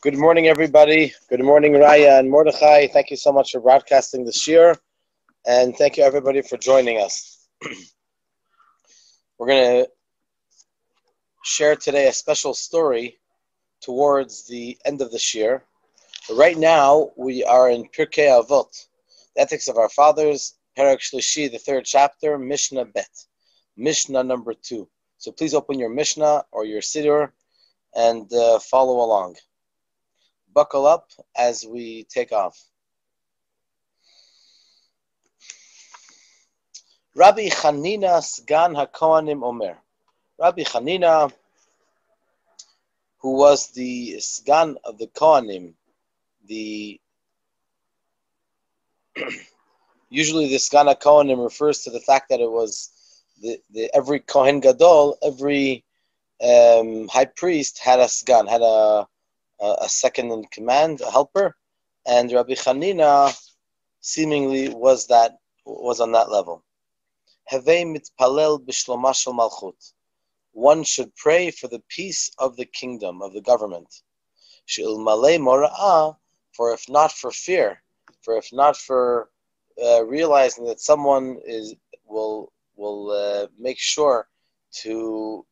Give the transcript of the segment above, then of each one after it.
Good morning, everybody. Good morning, Raya and Mordechai. Thank you so much for broadcasting this year, and thank you, everybody, for joining us. We're going to share today a special story towards the end of this year. Right now, we are in Pirkei Avot, the Ethics of Our Fathers, Perek Shlishi, the third chapter, Mishna Bet, Mishna number 2. So please open your Mishna or your Siddur and follow along. Buckle up as we take off. Rabbi Chanina Sgan HaKohanim Omer. Rabbi Chanina, who was the Sgan of the Kohanim, usually the Sgan HaKohanim refers to the fact that it was every Kohen Gadol, every high priest had a Sgan, had a second in command, a helper, and Rabbi Chanina seemingly was on that level. Havei mitpalel b'shloma shel malchut. One should pray for the peace of the kingdom, of the government. She'ilmalei mora'ah, for if not for fear, for if not for realizing that someone will make sure to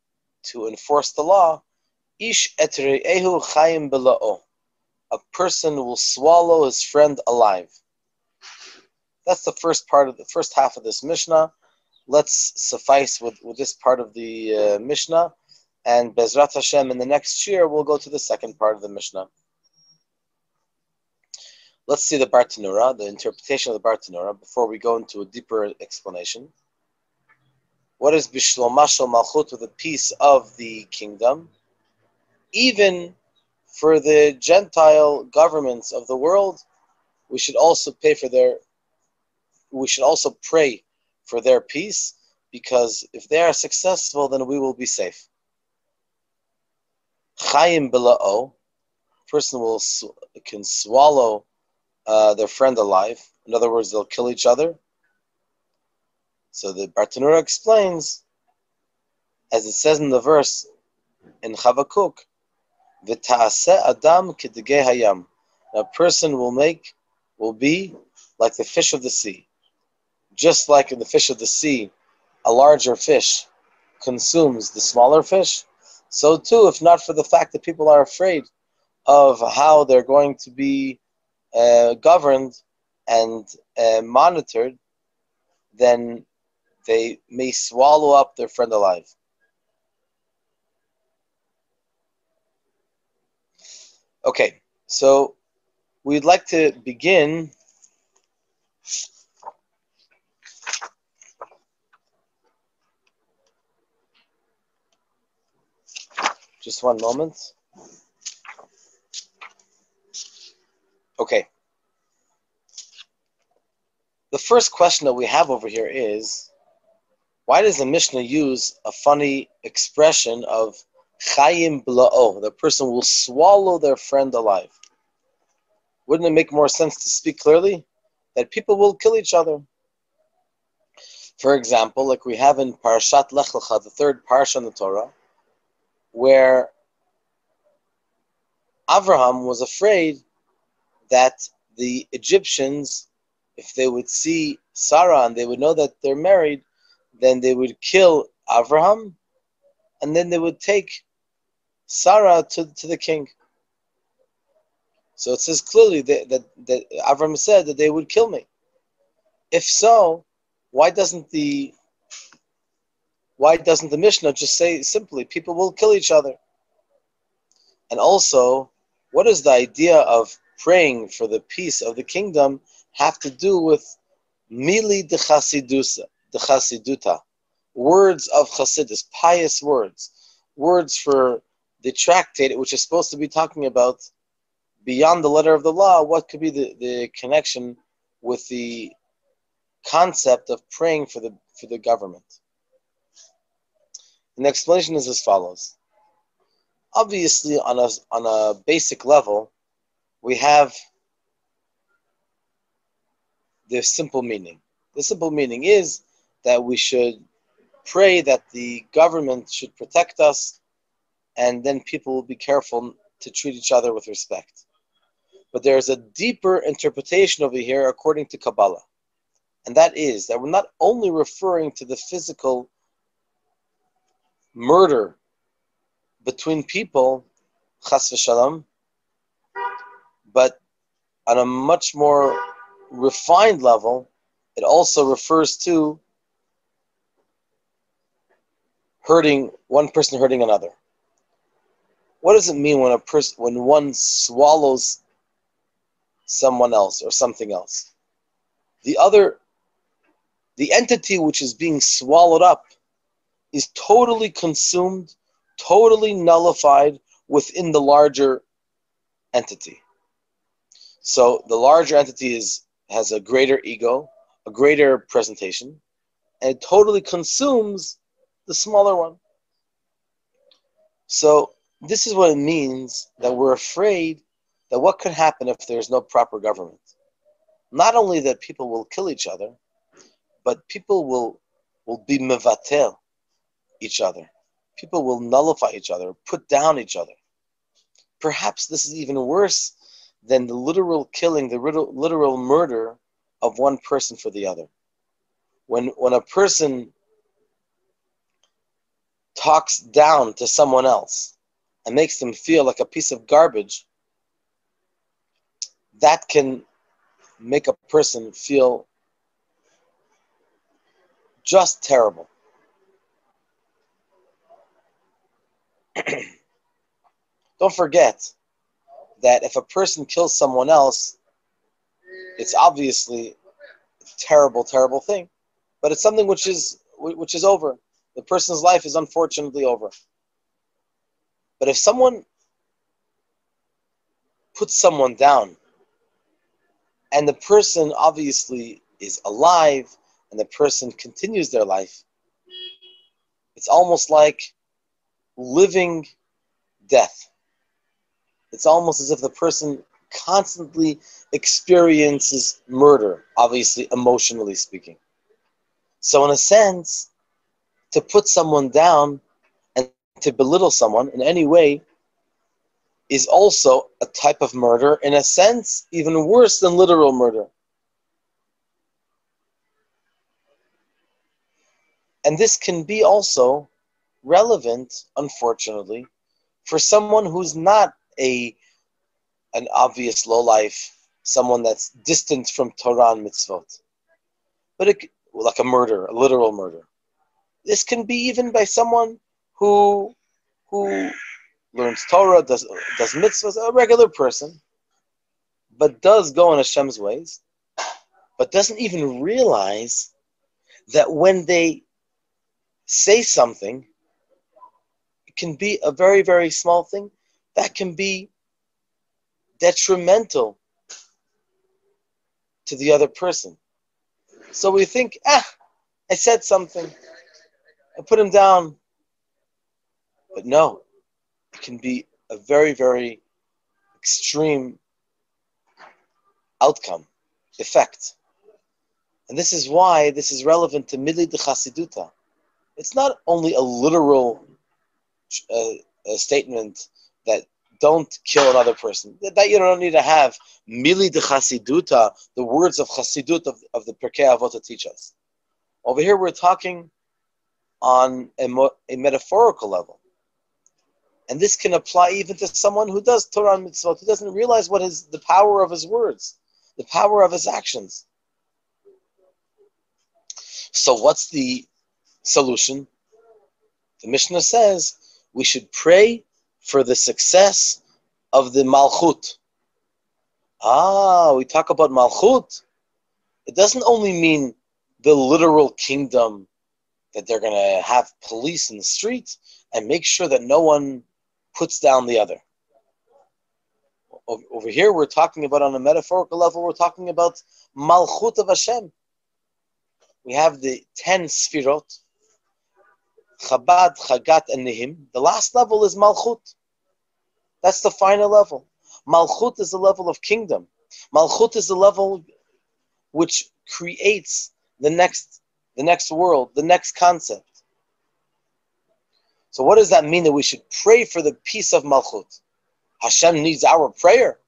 enforce the law. Ish etre'ehu chayim bela'o. A person will swallow his friend alive. That's the first half of this Mishnah. Let's suffice with this part of the Mishnah, and Bezrat Hashem in the next year we'll go to the second part of the Mishnah. Let's see the Bartanura, the interpretation of the Bartanura, before we go into a deeper explanation. What is Bishloma shel Malchut, with the peace of the kingdom? Even for the Gentile governments of the world, we should also pray for their peace, because if they are successful, then we will be safe. Chayim bela'o, person can swallow their friend alive. In other words, they'll kill each other. So the Bartanura explains, as it says in the verse in Chavakuk, V'ta'aseh adam k'degei hayam. A person will be like the fish of the sea. Just like in the fish of the sea, a larger fish consumes the smaller fish, so too, if not for the fact that people are afraid of how they're going to be governed and monitored, then they may swallow up their friend alive. Okay, so we'd like to begin just one moment. Okay. The first question that we have over here is, why does the Mishnah use a funny expression of Chayim Bla'o? The person will swallow their friend alive. Wouldn't it make more sense to speak clearly that people will kill each other? For example, like we have in Parashat Lech Lecha, the third parsha in the Torah, where Avraham was afraid that the Egyptians, if they would see Sarah and they would know that they're married, then they would kill Avraham, and then they would take Sarah to the king. So it says clearly that Avraham said that they would kill me. If so, why doesn't the Mishnah just say simply, people will kill each other? And also, what does the idea of praying for the peace of the kingdom have to do with mili de Chassidut, words of Chassidus, pious words for the tractate, which is supposed to be talking about beyond the letter of the law? What could be the connection with the concept of praying for the government? And the explanation is as follows. Obviously, on a basic level, we have the simple meaning. The simple meaning is that we should pray that the government should protect us, and then people will be careful to treat each other with respect. But there is a deeper interpretation over here according to Kabbalah. And that is that we're not only referring to the physical murder between people, chas v'shalom, but on a much more refined level, it also refers to one person hurting another. What does it mean when one swallows someone else or something else? The entity which is being swallowed up is totally consumed, totally nullified within the larger entity. So the larger entity has a greater ego, a greater presentation, and it totally consumes the smaller one. So this is what it means that we're afraid that what could happen if there's no proper government. Not only that people will kill each other, but people will be mevatel each other. People will nullify each other, put down each other. Perhaps this is even worse than the literal killing, the literal murder of one person for the other. When a person talks down to someone else and makes them feel like a piece of garbage, that can make a person feel just terrible. Don't forget that if a person kills someone else, it's obviously a terrible, terrible thing. But it's something which is over. The person's life is unfortunately over. But if someone puts someone down, and the person obviously is alive, and the person continues their life, it's almost like living death. It's almost as if the person constantly experiences murder, obviously emotionally speaking. So in a sense, to put someone down and to belittle someone in any way is also a type of murder, in a sense, even worse than literal murder. And this can be also relevant, unfortunately, for someone who's not an obvious lowlife, someone that's distant from Torah and mitzvot. But like a murder, a literal murder. This can be even by someone who learns Torah, does mitzvahs, a regular person, but does go in Hashem's ways, but doesn't even realize that when they say something, it can be a very, very small thing that can be detrimental to the other person. So we think, I said something, I put him down. But no, it can be a very, very extreme outcome, effect. And this is why this is relevant to Mili de Chassidut. It's not only a literal statement that don't kill another person. That you don't need to have Mili de Chassidut, the words of Chassidut of the Pirkei Avot to teach us. Over here we're talking on a metaphorical level. And this can apply even to someone who does Torah and mitzvot, who doesn't realize what is the power of his words, the power of his actions. So what's the solution? The Mishna says we should pray for the success of the Malchut. We talk about Malchut. It doesn't only mean the literal kingdom, that they're going to have police in the street and make sure that no one puts down the other. Over here, we're talking about, on a metaphorical level, we're talking about Malchut of Hashem. We have the 10 Sfirot, Chabad, Chagat, and Nihim. The last level is Malchut. That's the final level. Malchut is the level of kingdom. Malchut is the level which creates the next world, the next concept. So what does that mean that we should pray for the peace of Malchut? Hashem needs our prayer.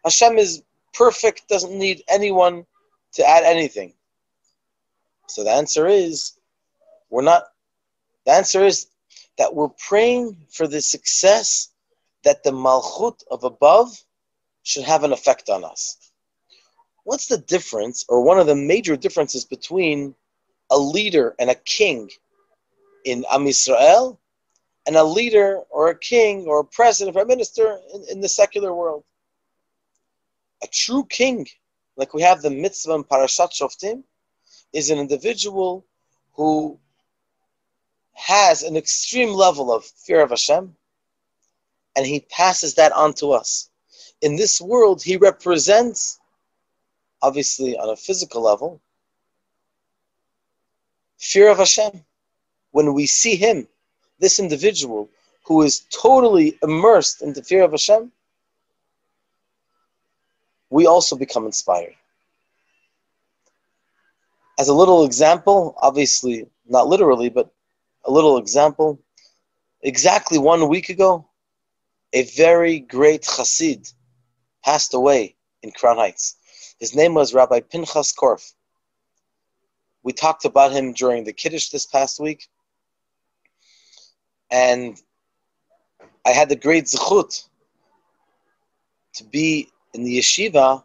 Hashem is perfect, doesn't need anyone to add anything. So the answer is, that we're praying for the success that the Malchut of above should have an effect on us. What's the difference, or one of the major differences between a leader and a king in Am Yisrael and a leader or a king or a president or a minister in the secular world? A true king, like we have the mitzvah in Parashat Shoftim, is an individual who has an extreme level of fear of Hashem, and he passes that on to us. In this world, he represents, obviously on a physical level, fear of Hashem. When we see him, this individual who is totally immersed in the fear of Hashem, we also become inspired. As a little example, obviously not literally, but a little example, exactly 1 week ago, a very great Chassid passed away in Crown Heights. His name was Rabbi Pinchas Korf. We talked about him during the Kiddush this past week, and I had the great zechut to be in the yeshiva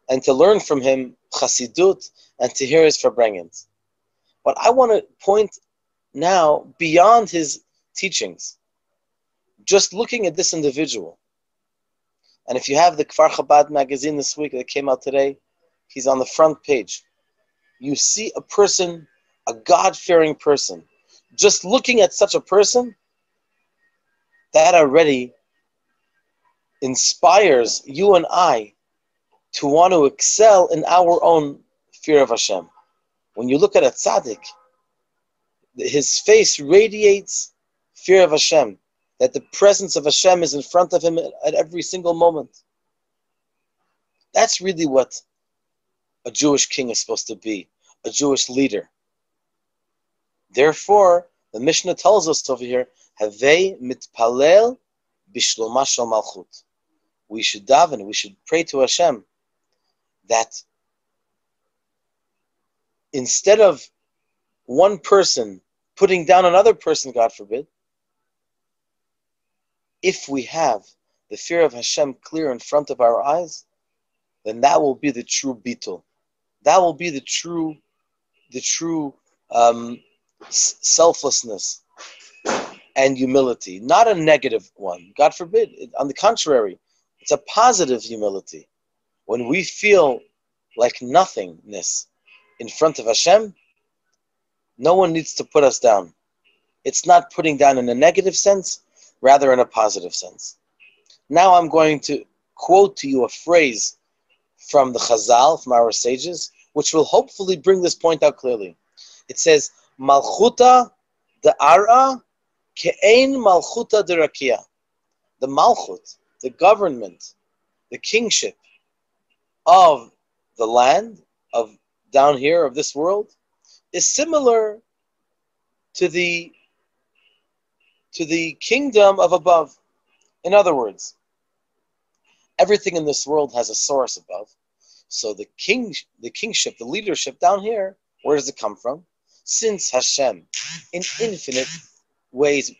and to learn from him Chassidut and to hear his Farbrengens. But I want to point now beyond his teachings, just looking at this individual. And if you have the Kfar Chabad magazine this week that came out today, he's on the front page. You see a person, a God-fearing person. Just looking at such a person, that already inspires you and I to want to excel in our own fear of Hashem. When you look at a tzaddik, his face radiates fear of Hashem, that the presence of Hashem is in front of him at every single moment. That's really what a Jewish king is supposed to be, a Jewish leader. Therefore, the Mishna tells us over here, Havei mitpalel bishloma shel malchut. We should daven, we should pray to Hashem that instead of one person putting down another person, God forbid, if we have the fear of Hashem clear in front of our eyes, then that will be the true bitul. That will be the true selflessness and humility, not a negative one. God forbid. On the contrary, it's a positive humility. When we feel like nothingness in front of Hashem, no one needs to put us down. It's not putting down in a negative sense, rather in a positive sense. Now I'm going to quote to you a phrase from the Chazal, from our sages, which will hopefully bring this point out clearly. It says, Malchuta da'ara ke'ein malchuta derakia. The malchut, the government, the kingship of the land, of down here, of this world, is similar to the kingdom of above. In other words, everything in this world has a source above. So the kingship, the leadership down here, where does it come from? Since Hashem, in infinite ways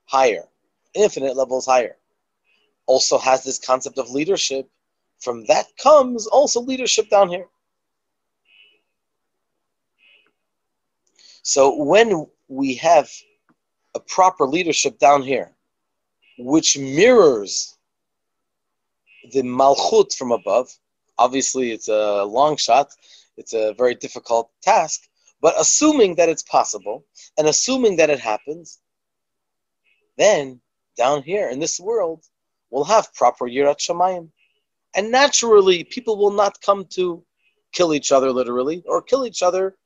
higher, infinite levels higher, also has this concept of leadership, from that comes also leadership down here. So when we have a proper leadership down here, which mirrors the malchut from above, obviously it's a long shot, it's a very difficult task, but assuming that it's possible, and assuming that it happens, then down here in this world, we'll have proper yirat shamayim. And naturally, people will not come to kill each other literally, or kill each other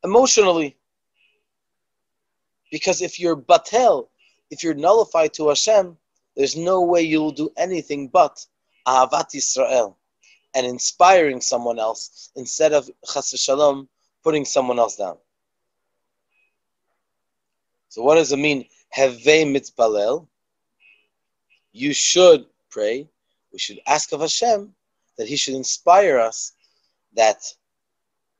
emotionally. Because if you're batel, if you're nullified to Hashem, there's no way you'll do anything but ahavat Yisroel, and inspiring someone else, instead of chas v'shalom, putting someone else down. So what does it mean, Havei mitpalel? you should pray, we should ask of Hashem that He should inspire us, that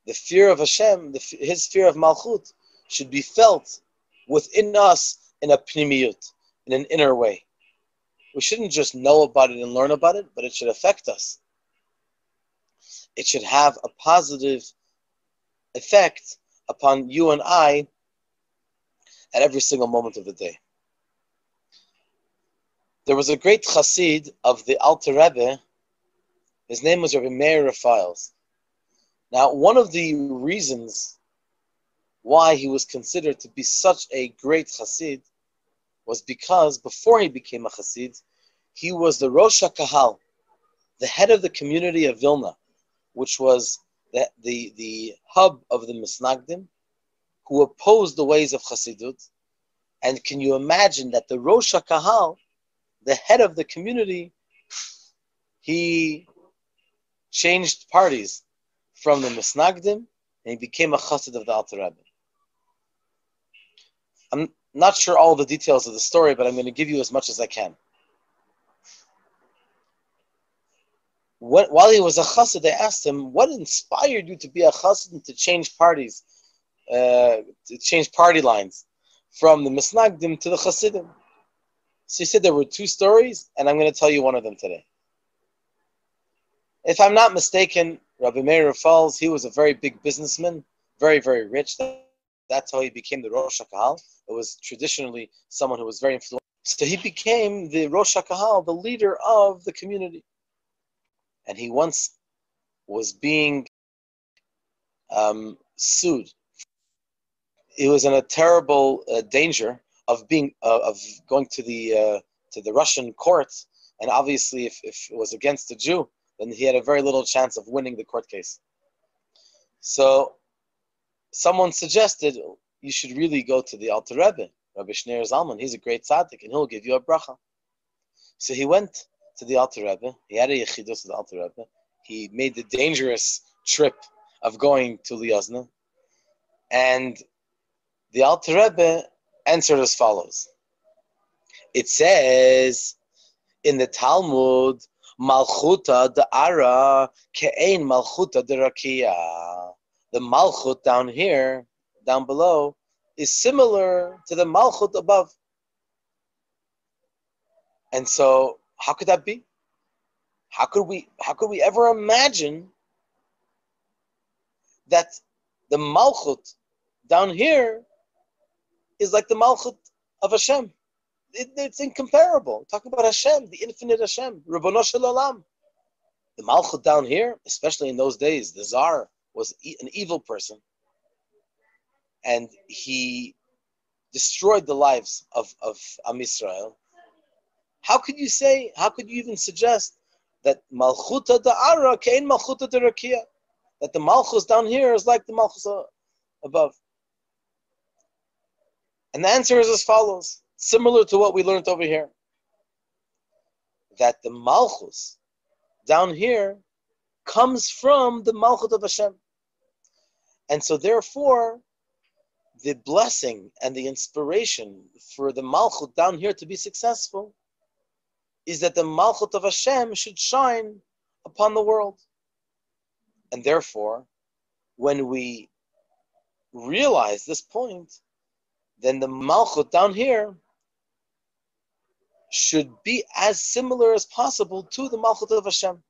the fear of Hashem, His fear of Malchut, should be felt within us in a pnimiyut, in an inner way. We shouldn't just know about it and learn about it, but it should affect us. It should have a positive effect upon you and I at every single moment of the day. There was a great chassid of the Alter Rebbe. His name was Rabbi Meir Raphaels. Now, one of the reasons why he was considered to be such a great chassid was because before he became a chassid, he was the Rosh HaKahal, the head of the community of Vilna, which was the hub of the Misnagdim, who opposed the ways of Chassidut. And can you imagine that the Rosh HaKahal, the head of the community, he changed parties from the Misnagdim, and he became a Chassid of the Alter Rebbe. I'm not sure all the details of the story, but I'm going to give you as much as I can. While he was a chassid, they asked him, what inspired you to be a chassid and to change parties, to change party lines from the Misnagdim to the Chassidim? So he said there were two stories, and I'm going to tell you one of them today. If I'm not mistaken, Rabbi Meir Raphaels, he was a very big businessman, very, very rich. That's how he became the Rosh HaKahal. It was traditionally someone who was very influential. So he became the Rosh HaKahal, the leader of the community. And he once was being sued. He was in a terrible danger of going to the Russian courts, and obviously, if it was against a Jew, then he had a very little chance of winning the court case. So, someone suggested you should really go to the Alter Rebbe, Rabbi Shneir Zalman. He's a great tzaddik, and he'll give you a bracha. So he went to the Alter Rebbe. He had a yechidus with the Alter Rebbe. He made the dangerous trip of going to Liozna. And the Alter Rebbe answered as follows. It says in the Talmud, Malchuta da'ara ke'ein Malchuta derakia. The Malchut down here, down below, is similar to the Malchut above. And so, how could that be? How could we ever imagine that the Malchut down here is like the Malchut of Hashem? It's incomparable. Talking about Hashem, the infinite Hashem, Rabbono Shel Olam. The Malchut down here, especially in those days, the Tsar was an evil person, and he destroyed the lives of Am Yisrael. How could you even suggest that Malchuta da'ara kein Malchuta derakia, that the Malchus down here is like the Malchus above? And the answer is as follows, similar to what we learned over here, that the Malchus down here comes from the Malchut of Hashem. And so therefore, the blessing and the inspiration for the Malchut down here to be successful is that the Malchut of Hashem should shine upon the world. And therefore, when we realize this point, then the Malchut down here should be as similar as possible to the Malchut of Hashem.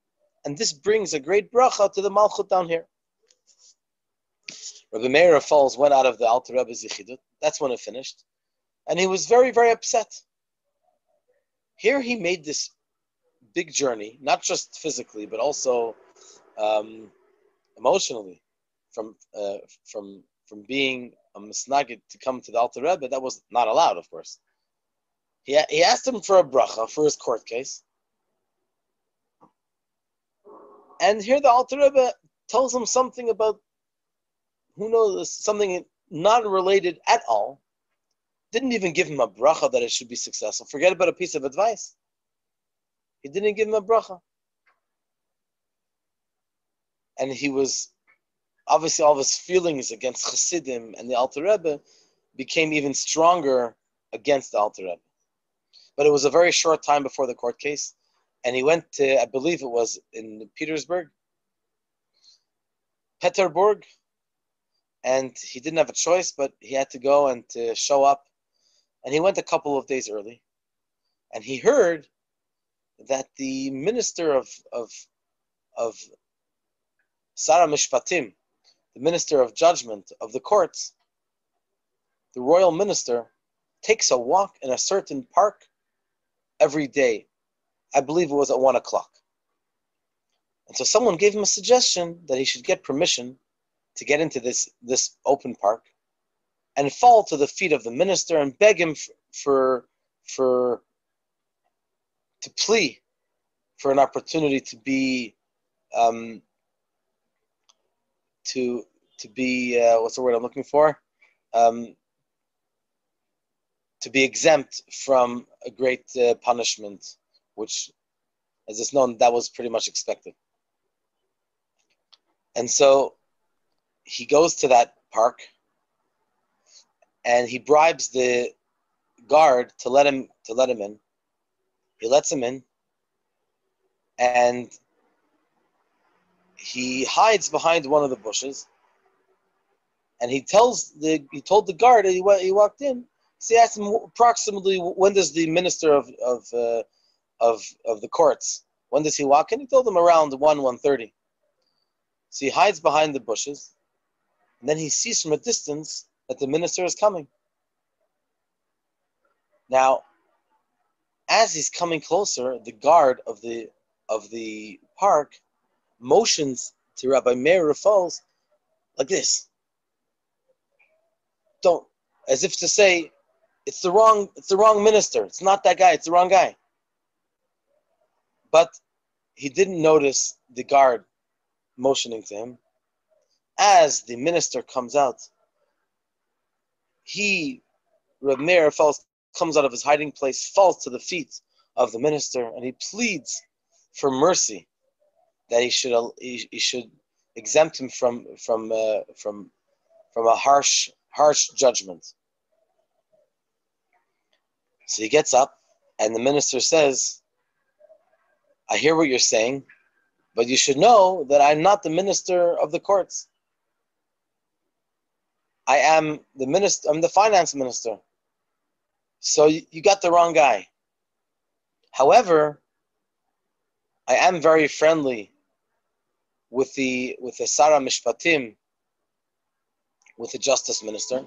And this brings a great bracha to the Malchut down here. Rabbi Meir Raphaels went out of the Alter Rebbe's Yechidut. That's when it finished. And he was very, very upset. Here he made this big journey, not just physically, but also emotionally, from being a misnagid to come to the Alter Rebbe. That was not allowed, of course. He asked him for a bracha for his court case. And here the Alter Rebbe tells him something about, who knows, something not related at all. Didn't even give him a bracha that it should be successful. Forget about a piece of advice. He didn't give him a bracha. And he was, obviously all of his feelings against Chassidim and the Alter Rebbe became even stronger against the Alter Rebbe. but it was a very short time before the court case. And he went to, I believe it was in Petersburg, and he didn't have a choice, but he had to go and to show up. And he went a couple of days early. And he heard that the minister of Sarah Mishpatim, the minister of judgment of the courts, the royal minister, takes a walk in a certain park every day. I believe it was at 1 o'clock. And so someone gave him a suggestion that he should get permission to get into this open park and fall to the feet of the minister and beg him to plea for an opportunity to be what's the word I'm looking for? To be exempt from a great punishment, which, as it's known, that was pretty much expected. And so he goes to that park and he bribes the guard to let him in. He lets him in, and he hides behind one of the bushes. And he told the guard that he walked in. So he asked him approximately when does the minister of the courts, when does he walk in? He told him around 1:30. So he hides behind the bushes, and then he sees from a distance that the minister is coming. Now, as he's coming closer, the guard of the park motions to Rabbi Meir Rafal's like this. Don't, as if to say, it's the wrong minister. It's not that guy. It's the wrong guy. But he didn't notice the guard motioning to him. As the minister comes out, Rabbi Meir comes out of his hiding place, falls to the feet of the minister, and he pleads for mercy that he should exempt him from a harsh judgment. So he gets up, and the minister says, I hear what you're saying, but you should know that I'm not the minister of the courts. I am the minister. I'm the finance minister. So you got the wrong guy. However, I am very friendly with the Sarah Mishpatim, with the justice minister,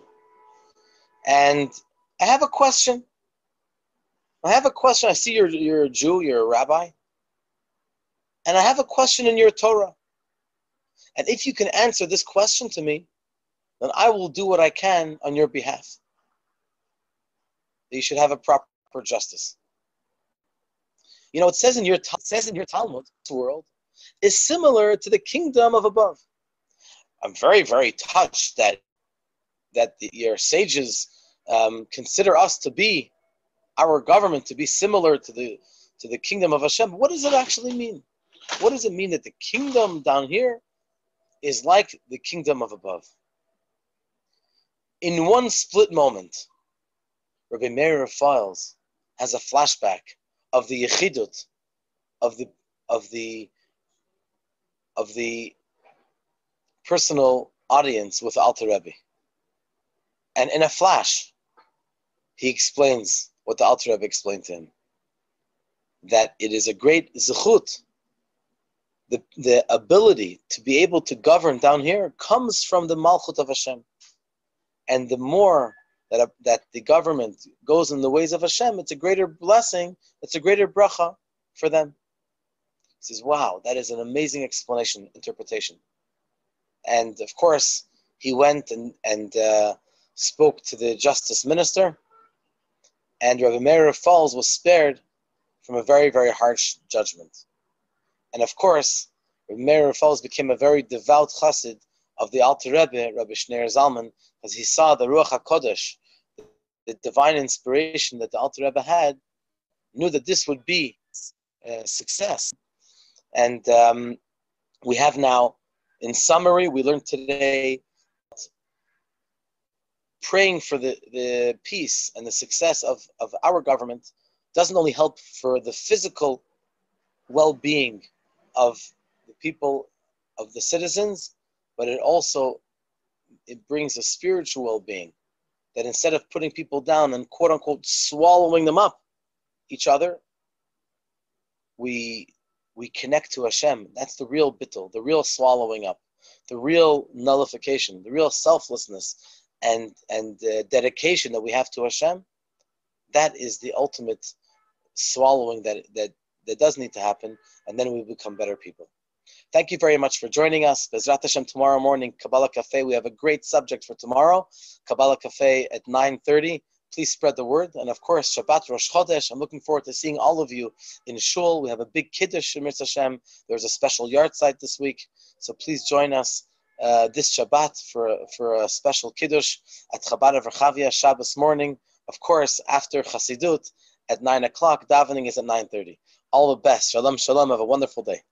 and I have a question. I see you're a Jew, you're a rabbi, and I have a question in your Torah. And if you can answer this question to me, then I will do what I can on your behalf. You should have a proper justice. You know, it says in your Talmud, this world is similar to the kingdom of above. I'm very, very touched that your sages consider us to be, our government to be similar to the kingdom of Hashem. What does it actually mean? What does it mean that the kingdom down here is like the kingdom of above? In one split moment, Rabbi Meir Files has a flashback of the Yechidut, of the personal audience with Alter Rebbe. And in a flash, he explains what the Alter Rebbe explained to him, that it is a great zechut. The ability to be able to govern down here comes from the Malchut of Hashem. And the more that the government goes in the ways of Hashem, it's a greater blessing, it's a greater bracha for them. He says, wow, that is an amazing interpretation. And of course, he went and spoke to the justice minister, and Rabbi Meir Falls was spared from a very, very harsh judgment. And of course, Rabbi Meir Falls became a very devout chassid of the Alter Rebbe, Rabbi Shneir Zalman, because he saw the Ruach HaKodesh, the divine inspiration that the Alter Rebbe had, knew that this would be a success. And we have now, in summary, we learned today praying for the peace and the success of our government, doesn't only help for the physical well-being of the people, of the citizens, but it brings a spiritual well-being. That instead of putting people down and quote unquote swallowing them up, each other, we connect to Hashem. That's the real bittul, the real swallowing up, the real nullification, the real selflessness and dedication that we have to Hashem. That is the ultimate swallowing that does need to happen, and then we become better people. Thank you very much for joining us. Bezrat Hashem, tomorrow morning, Kabbalah Cafe. We have a great subject for tomorrow. Kabbalah Cafe at 9:30. Please spread the word. And of course, Shabbat Rosh Chodesh. I'm looking forward to seeing all of you in Shul. We have a big Kiddush in Mitzvah Hashem. There's a special yard site this week. So please join us this Shabbat for a special Kiddush at Chabad of Rechavia, Shabbos morning. Of course, after Chassidut at 9 o'clock, davening is at 9:30. All the best. Shalom, shalom. Have a wonderful day.